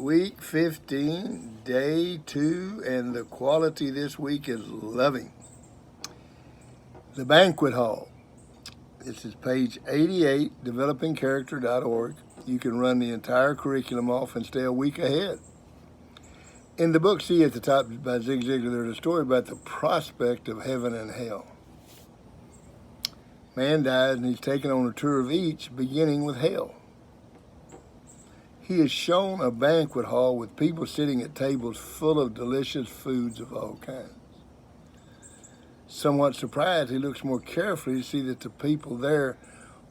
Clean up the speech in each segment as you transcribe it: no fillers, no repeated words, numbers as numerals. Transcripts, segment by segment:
Week 15, day 2, and the quality this week is loving. The Banquet Hall. This is page 88, developingcharacter.org. You can run the entire curriculum off and stay a week ahead. In the book, See at the Top by Zig Ziglar, there's a story about the prospect of heaven and hell. Man dies and he's taken on a tour of each, beginning with hell. He is shown a banquet hall with people sitting at tables full of delicious foods of all kinds. Somewhat surprised, he looks more carefully to see that the people there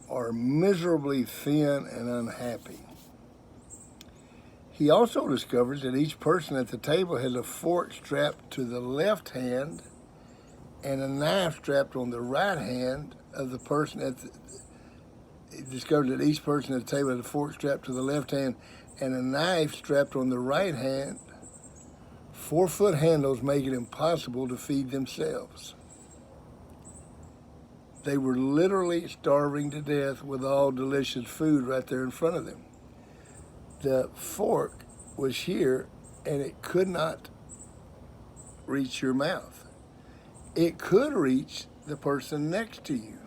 are miserably thin and unhappy. He also discovers that each person at the table has a fork strapped to the left hand and a knife strapped on the right hand of the person at the He discovered that each person at the table had a fork strapped to the left hand and a knife strapped on the right hand. 4-foot handles make it impossible to feed themselves. They were literally starving to death with all delicious food right there in front of them. The fork was here and it could not reach your mouth. It could reach the person next to you,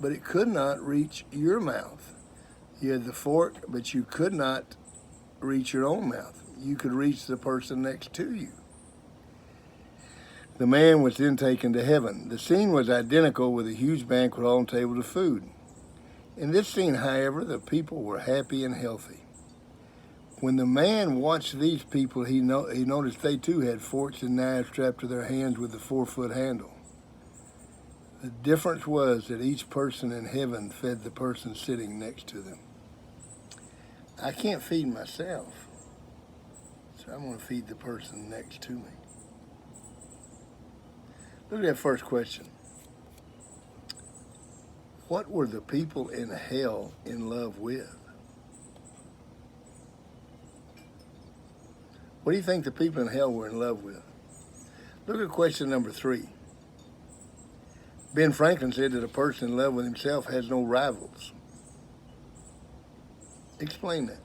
but it could not reach your mouth. You had the fork, but you could not reach your own mouth. You could reach the person next to you. The man was then taken to heaven. The scene was identical with a huge banquet hall and tables of food. In this scene, however, the people were happy and healthy. When the man watched these people, he noticed they too had forks and knives strapped to their hands with the 4-foot handle. The difference was that each person in heaven fed the person sitting next to them. I can't feed myself, so I'm going to feed the person next to me. Look at that first question. What were the people in hell in love with? What do you think the people in hell were in love with? Look at question number 3. Ben Franklin said that a person in love with himself has no rivals. Explain that.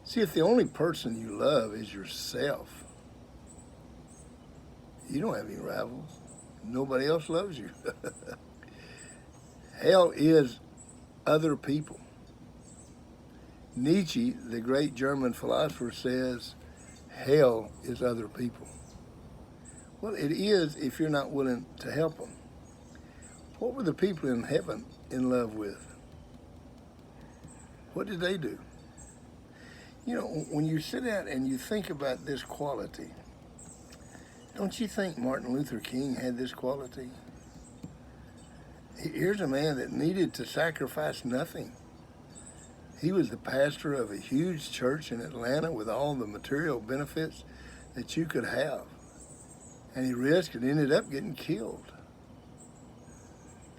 See, if the only person you love is yourself, you don't have any rivals. Nobody else loves you. Hell is other people. Nietzsche, the great German philosopher, says hell is other people. Well, it is if you're not willing to help them. What were the people in heaven in love with? What did they do? You know, when you sit down and you think about this quality, don't you think Martin Luther King had this quality? Here's a man that needed to sacrifice nothing. He was the pastor of a huge church in Atlanta with all the material benefits that you could have. And he risked and ended up getting killed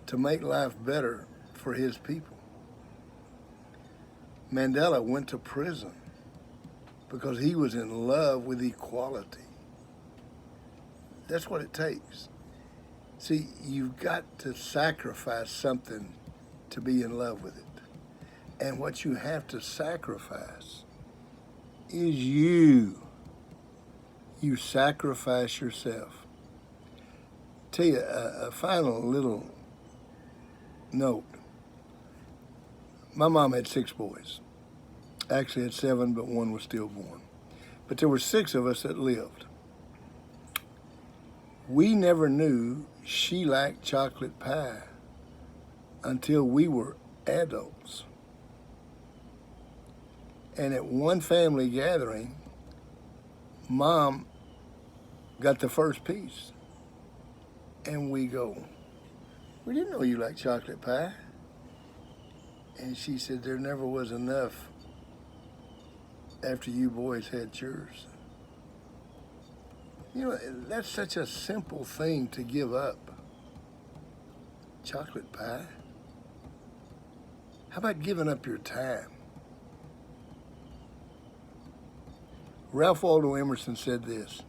to make life better for his people. Mandela went to prison because he was in love with equality. That's what it takes. See, you've got to sacrifice something to be in love with it. And what you have to sacrifice is you. You sacrifice yourself. Tell you a final little note. My mom had 6 boys. Actually had 7, but 1 was stillborn. But there were 6 of us that lived. We never knew she liked chocolate pie until we were adults. And at one family gathering, Mom got the first piece. And we go, "We didn't know you liked chocolate pie." And she said, "There never was enough after you boys had yours." You know, that's such a simple thing to give up. Chocolate pie. How about giving up your time? Ralph Waldo Emerson said this: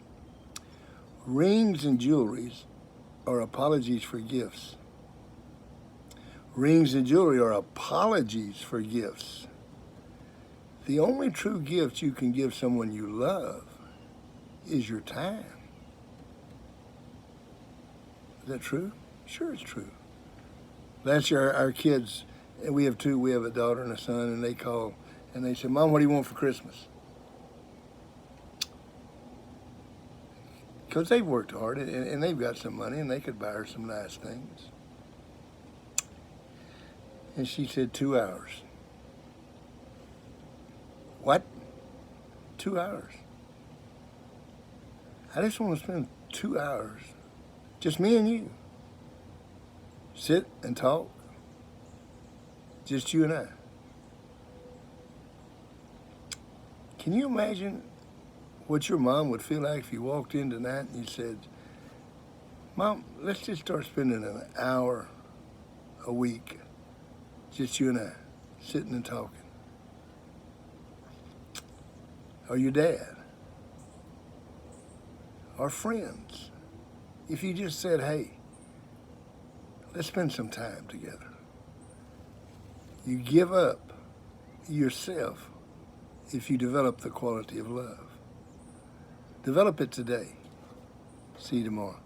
"Rings and jewelries are apologies for gifts. Rings and jewelry are apologies for gifts. The only true gift you can give someone you love is your time. Is that true? Sure, it's true. Last year, our kids, and we have two, we have a daughter and a son, and they call and they say, Mom, what do you want for Christmas? Because they've worked hard and they've got some money and they could buy her some nice things. And she said, 2 hours. What? 2 hours? I just want to spend 2 hours, just me and you. Sit and talk, just you and I. Can you imagine what your mom would feel like if you walked in tonight and you said, Mom, let's just start spending an hour a week, just you and I, sitting and talking. Or your dad, or friends. If you just said, hey, let's spend some time together. You give up yourself if you develop the quality of love. Develop it today. See you tomorrow.